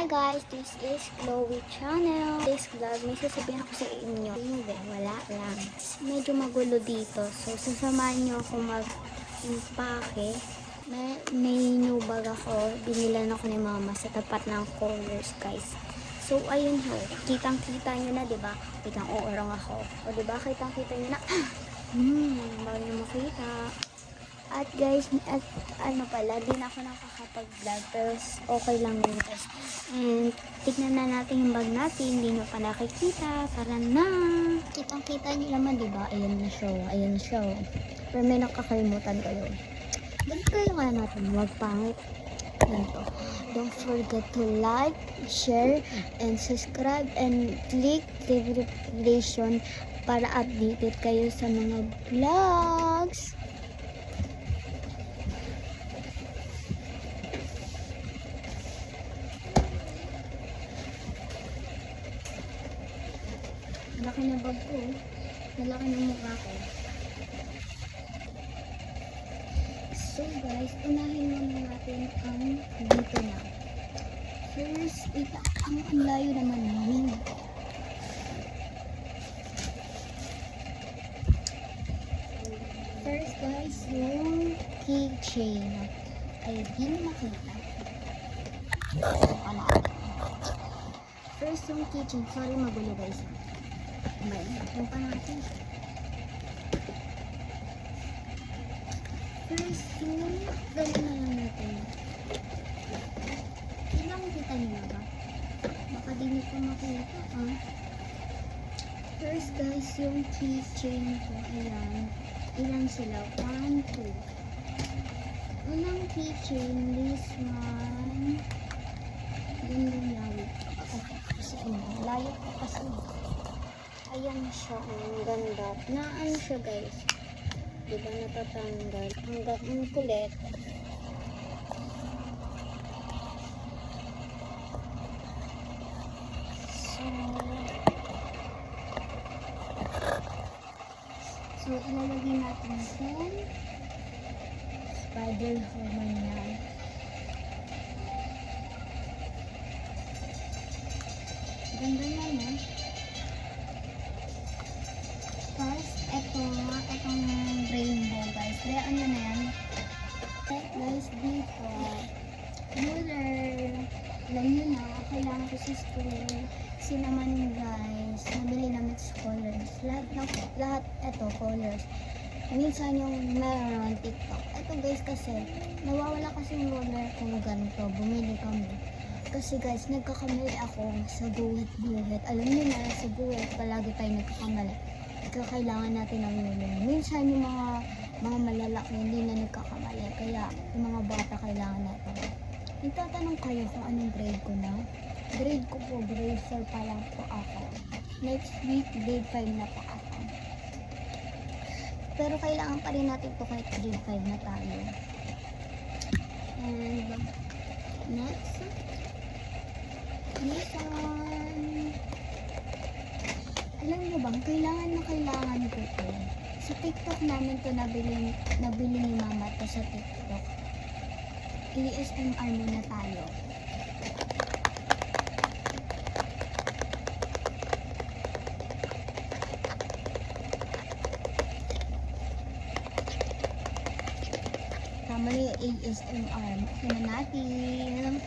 guys, this is Chloe Channel. This vlog, may sasabihin ako sa inyo. Hindi, wala lang. Medyo magulo dito. So, sasamahan nyo ako mag-impake. May new bag ako. Binilan ako ni mama sa tapat ng Colors, guys. So, ayun ho. Kitang-kita nyo na, diba? Kitang uurong ako. O, diba? Kitang-kita nyo na. Bago nyo makita. At guys, ano pala, di na ako nakakapag-vlog, pero okay lang yun guys. And tignan na natin yung bag natin, hindi nyo pa nakikita, tara na! Kitang-kita nyo naman, diba? Ayan na siya, ayan na siya. Pero may nakakalimutan kayo. Ganito kayo nga natin, magpangit. Ganito. Don't forget to like, share, and subscribe, and click the notification para updated kayo sa mga vlogs. Malaki na bag ko. Malaki na mukha ko. So guys, unahin muna natin ang dito na. First, ang layo naman namin. First guys, yung keychain. Ay, di na makita. First yung keychain. Sorry, magulo guys. Yung pa natin. First, yung gano'n na lang natin. Ilang kita nyo na ba? Baka di nyo pa makita, ah. First, guys, yung keychain ko, ayan. Ilan sila? 1, 2. Unang keychain, this one. Ganda layo. Kasi layo ko kasi. Ayan siya, ang ganda. Naan siya guys. Diba natatanggal? Ang kulit. So ilalagay natin yung spider woman yan. Ganda yan, eh. First, itong rainbow guys. Kaya ano na yan? Guys, dito. Ruler. Alam nyo na, kailangan ko sa school. Kasi naman guys, nabili namin sa Colors. Lahat ito, Colors. Minsan yung meron TikTok. Ito guys kasi, nawawala kasi yung ruler kung ganito. Bumili kami. Kasi guys, nagkakamali ako sa guhit-guhit. Alam nyo na, sa guhit, palagi tayo nagkakamali. Kailangan natin ng ruler. Minsan yung mga malalaki hindi na nagkakamali. Kaya yung mga bata kailangan natin. Nagtatanong kayo kung anong grade ko na. Grade ko po, grade 4 pa lang po ako. Next week, grade 5 na po ako. Pero kailangan pa rin natin po kahit grade 5 na tayo. And next, this one. Alam mo bang, kailangan ko to. Sa TikTok namin to nabili ni mama to sa TikTok. ASMR muna tayo. Tama yung ASMR. Buksan na natin.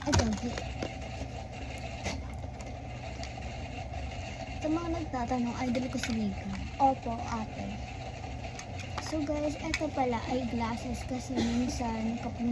Ito. Sa mga nagtatanong, idol ko si Mika. Opo, ate. So guys, ito pala ay glasses kasi minsan kapag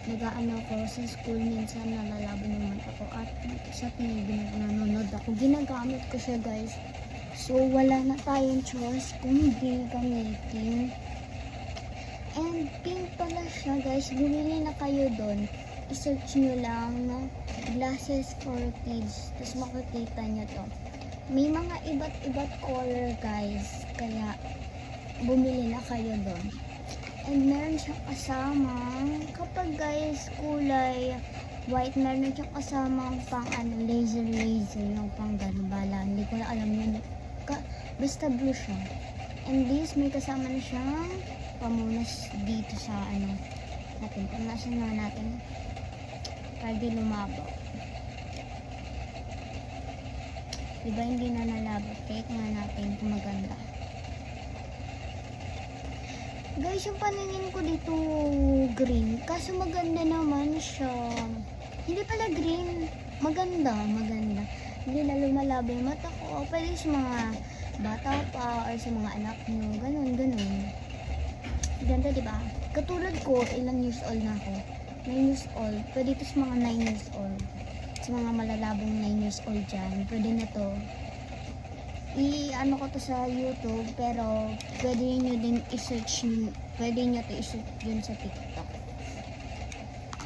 nag-aano ko sa school, minsan nalalaban naman ako at sa TV nanonood ako. Ginagamit ko siya guys. So wala na tayong choice kung hindi gamitin. And pink pala siya guys. Bumili na kayo doon. I-search nyo lang glasses for kids. Tapos makikita nyo to. May mga iba't color guys, kaya bumili na kayo doon. And meron siyang kasamang, kapag guys kulay white, meron siyang kasamang pang laser, yung pang ganbala. Hindi ko na alam yun. Basta blue siya. And this, may kasama na siyang pamunas dito sa natin. Punasan na natin. Para di lumabo. Diba hindi na nalabo? Check nga natin kung maganda. Guys, yung paningin ko dito green. Kaso maganda naman siya. Hindi pala green. Maganda. Hindi na lumalabo yung mata ko. Pwede sa mga bata pa or sa mga anak nyo. Ganun. Ganda, diba? Katulad ko, ilang years old na ako? 9 years old. Pwede ito sa mga 9 years old. Sa mga malalabong 9 years old dyan. Pwede na to. I-ano ko to sa YouTube, pero pwede nyo din i-search. Pwede nyo to i-search dun sa TikTok.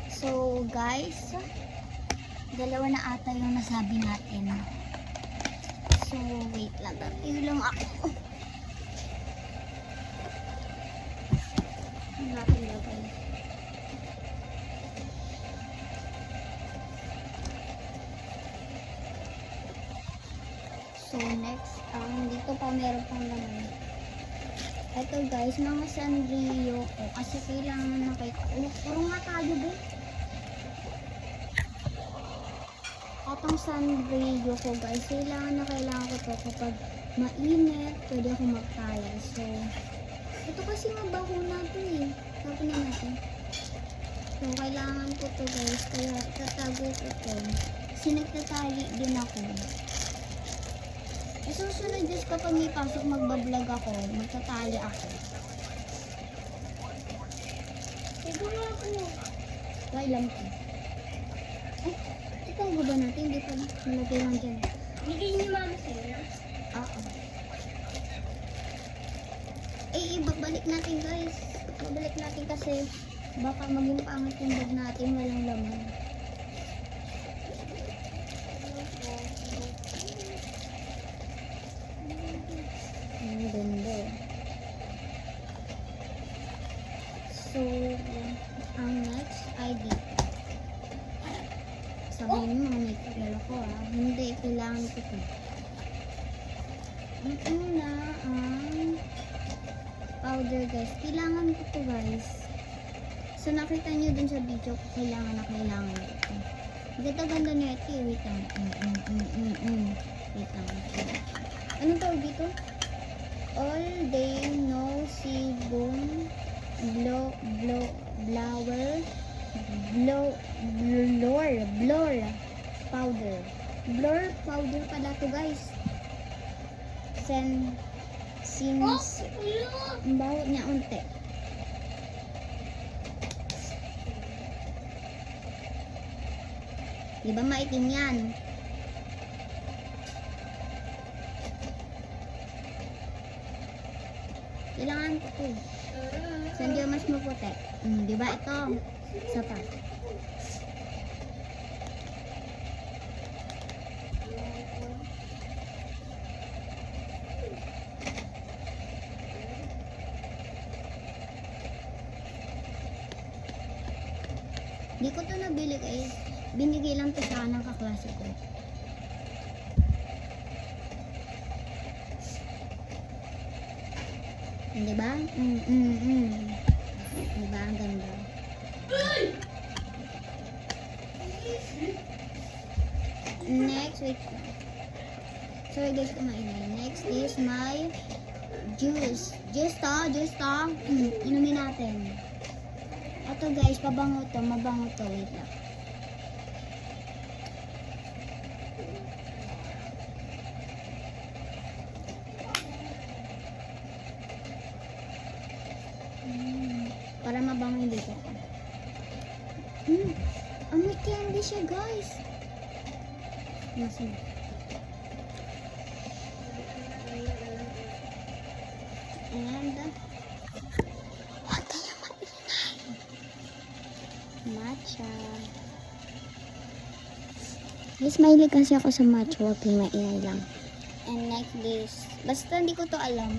So, guys, dalawa na ata yung nasabi natin. So, wait lang. Tatil lang ako. Ano natin gagawin? So, next, dito pa meron pang naman. Ito guys, mga Sanrio ko. Kasi kailangan na kayo. Puro nga tayo ba? Atong Sanrio ko guys, kailangan ko to kapag mainit, pwede ako magtaya. So, ito kasi mabaho na to eh. Sabi na natin. So, kailangan ko to guys, kaya tatago ko to. Kasi nagtatali din ako. E susunod just kapag may pasok magbablog ako, magtatali ako. Ito nga ako. Why lang ko? Ay, ito ang guba natin, hindi pa nalagay lang dyan. Hindi niyo mama sa'yo? Oo. Eh, ibabalik natin guys. Babalik natin kasi baka maging pangat yung bag natin, walang laman. Ang ganda. So, ang next ay dito. Sabihin mo, may kilala ko Hindi, kailangan ko ito. Ang una, ang powder guys. Kailangan ko ito guys. So, nakita nyo dun sa video ko, kailangan ko ito. Ganda-ganda na ito. Wait lang. Wait lang. Anong tawag dito? All day no sebum blower powder. Blur powder pala to guys. Since ang bawat niya unti. Diba maitim yan? Kailangan ko ito. Saan diyo mas maputi? Diba ito? Isa pa. Hindi ko ito nabili guys. Binigay lang ito sa ng kaklase ko. Diba? Diba? Ang ganda. Next, wait. Sorry guys, kumainay. Next is my juice. Juice to. Inumin natin. Ito guys, mabango to. Wait lang. Para mabango yung dito. May candy siya guys. Masin. And matcha. Guys, mahilig kasi ako sa matcha. Huwag yung maingay lang. And next is, basta hindi ko to alam.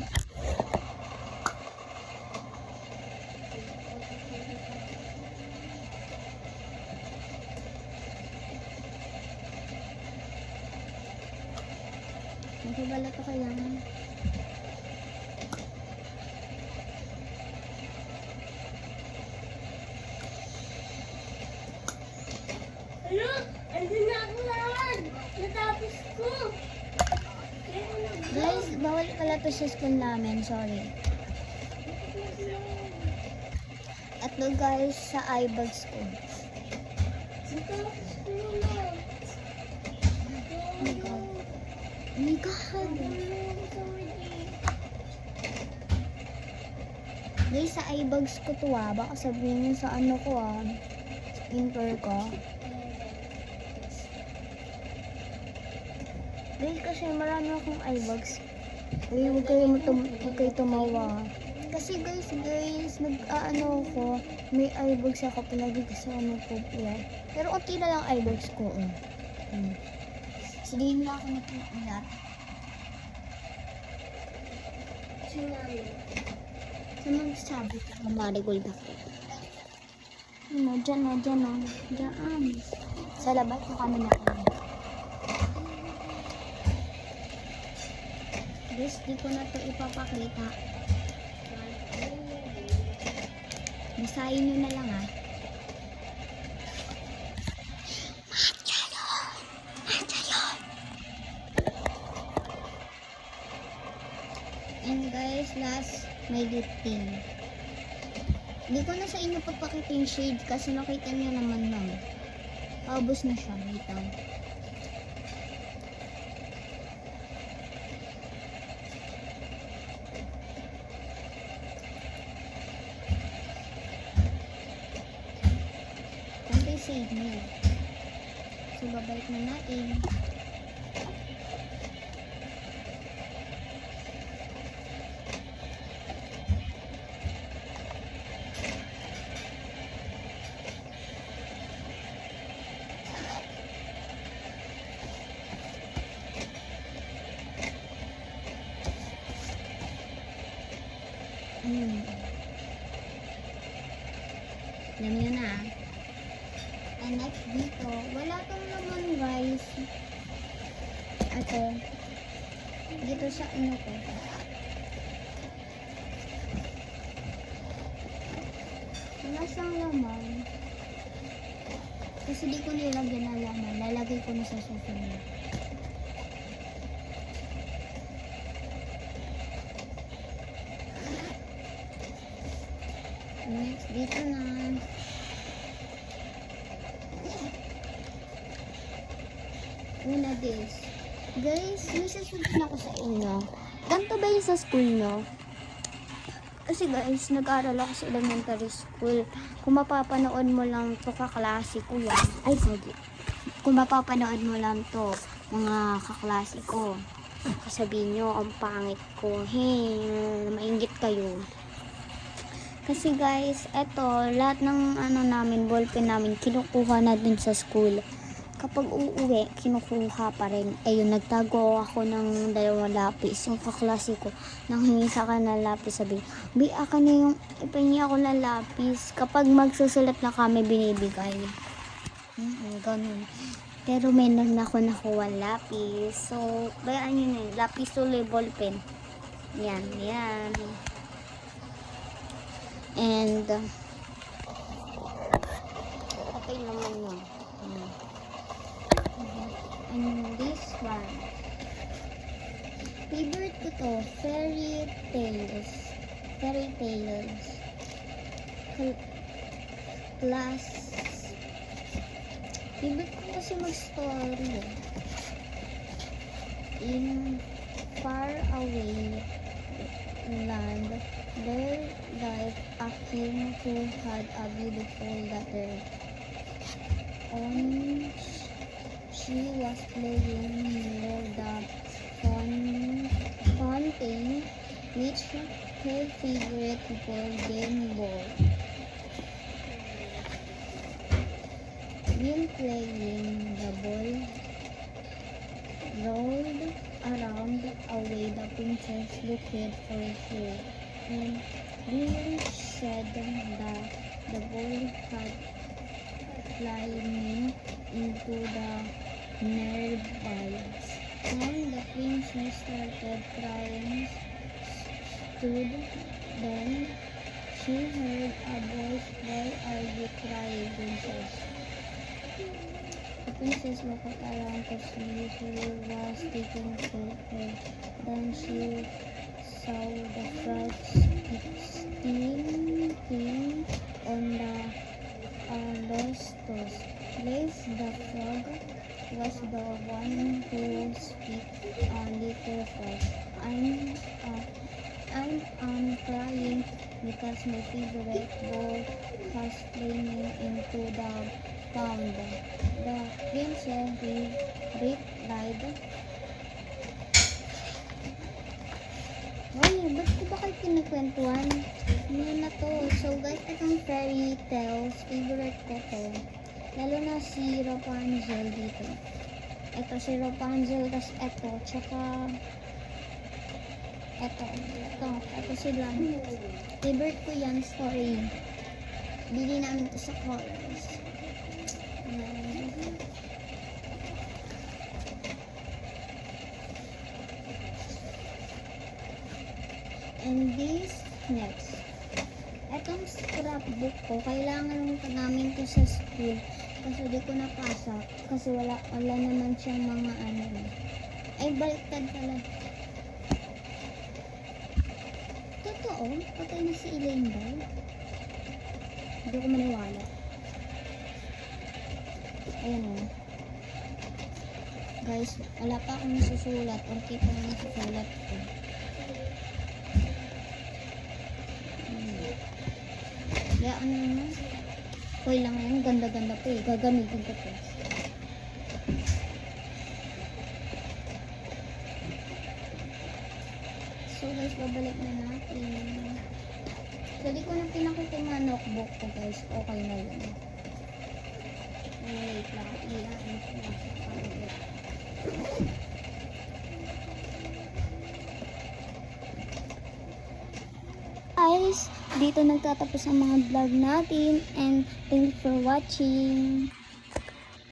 Magpabala to kailangan. Andun na ako lang. Natapos ko. Guys, bawal pala to sa school namin. Sorry. At no guys, sa iBugs ko. Natapos ko na. Oh my God. Oh my God. Guys, sa iBugs ko to baka sabihin nyo sa ano ko printer ko. Guys, kasi marami akong iBugs. Huwag kayo tumawa. Kasi guys, nag-ano ko, may iBugs ako palagi kasi po yan. Pero okay na lang iBugs ko. Sabihin na ako nag-iiyak. Sinami. Sa magsabi ka, marigold ako. Ano, dyan. Sa labas na kami na kami. Guys, di ko na to ipapakita. Basahin nyo na lang And guys, last, may lifting. Hindi ko na sa inyo papakita yung shade kasi nakita nyo naman lang. Paubos na siya. Wait lang. Konti shade niya. So, babalik na natin. Alam nyo na. And next dito, wala tong naman guys. Ito. Dito sa ano ko. Wala siyang laman. Kasi di ko nilagyan ng laman. Lalagay ko na sa susunod. Next, dito na. Una this. Guys, may sasabihin ako sa inyo. Ganito ba yung sa school nyo? Kasi guys, nag-aaral ako sa elementary school. Kung mapapanood mo lang to kaklase ko yan. Ay, sorry. Kung mapapanood mo lang to mga kaklase ko. Sabihin nyo, ang pangit ko. Hey, mainggit kayo. Kasi guys, eto, lahat ng ano namin, ballpen namin, kinukuha na dun sa school. Kapag uuwi, kinukuha pa rin. Ayun, nagtago ako ng 2 lapis. Yung kaklase ko, nang hingi sa akin ng lapis, sabi, Bi, akin na yung, ipahingi ako ng lapis. Kapag magsusulat na kami, binibigay. Ganun. Pero meron na ako nakuha lapis. So, bayaan yun lapis ulit, ballpen. Yan. And okay naman yun. And this one, favorite ko to, fairy tales. Class. Favorite ko kasi mag-story. In far away land, there lived a king who had a beautiful daughter. She was playing near the fountain, which her favorite golden ball. While playing, the ball rolled around away. The princess looked for her, and really said that the ball had flying into the nearby. When the princess started crying, then she heard a voice, "Why are you crying, princess?" princess walked around to see who was taking care of her. Then she saw the frogs stinking on the lotus leaves. The frog was the one who speak little first. I'm crying because my favorite ball was flaming into the pond. The princess replied, "Ay, ba't ko ba kayo kinikwentuhan? Ano na to?" So guys, itong fairy tales, favorite ko to. Lalo na si Rapunzel dito. Ito si Rapunzel, tas ito, tsaka ito sila. Favorite ko yan, story. Bili namin to sa colors. And this next. Etong scrapbook ko, kailangan namin to sa school. Kasi di ko napasa. Kasi wala naman siyang mga ano. Ay, baliktad pala. Totoo? Patay na si Elaine ba? Hindi ko maniwala. Ayan o. Guys, wala pa akong nasusulat. Okay pa na nasusulat ko. Kaya ano naman? Okay lang yan. Ganda-ganda po eh. Gagamitin ko po. So guys, babalik na natin. So di ko na pinakita yung mga notebook ko guys. Okay na yun. Wait lang. Iyain ko na sa camera. Guys, dito nagtatapos ang mga vlog natin and thank you for watching.